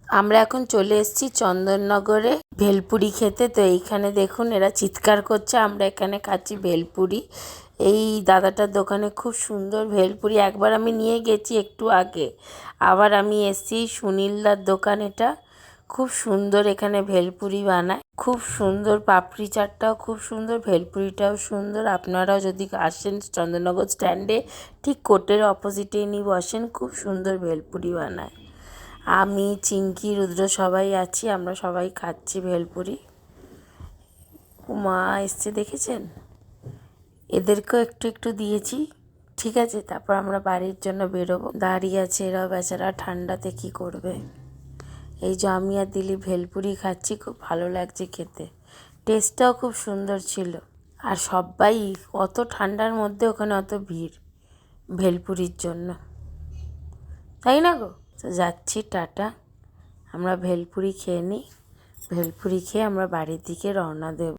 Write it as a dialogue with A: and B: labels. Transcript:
A: আমরা এখন চলে এসেছি চন্দননগরে ভেলপুরি খেতে। তো এইখানে দেখুন এরা চিৎকার করছে, আমরা এখানে খাচ্ছি ভেলপুরি। এই দাদাটার দোকানে খুব সুন্দর ভেলপুরি, একবার আমি নিয়ে গেছি একটু আগে, আবার আমি এসেছি। সুনীলদার দোকান এটা, খুব সুন্দর এখানে ভেলপুরি বানায়, খুব সুন্দর। পাপড়ি চাটটাও খুব সুন্দর, ভেলপুরিটাও সুন্দর। আপনারাও যদি আসেন চন্দননগর স্ট্যান্ডে ঠিক কোর্টের অপোজিটে ইনি বসেন, খুব সুন্দর ভেলপুরি বানায়। আমি, চিঙ্কি, রুদ্র সবাই আছি, আমরা সবাই খাচ্ছি ভেলপুরি। মা এসছে দেখেছেন, এদেরকেও একটু একটু দিয়েছি, ঠিক আছে। তারপর আমরা বাড়ির জন্য বেরোবো। দাঁড়িয়ে আছে এরাও বেচারা, ঠান্ডাতে কি করবে। এই যে আমি আর দিলীপ ভেলপুরি খাচ্ছি, খুব ভালো লাগছে খেতে, টেস্টটাও খুব সুন্দর ছিল। আর সবাই অত ঠান্ডার মধ্যে ওখানে অত ভিড় ভেলপুরির জন্য, তাই না গো। তো যাচ্ছি, টাটা। আমরা ভেলপুরি খেয়ে নিই, ভেলপুরি খেয়ে আমরা বাড়ির দিকে রওনা দেব।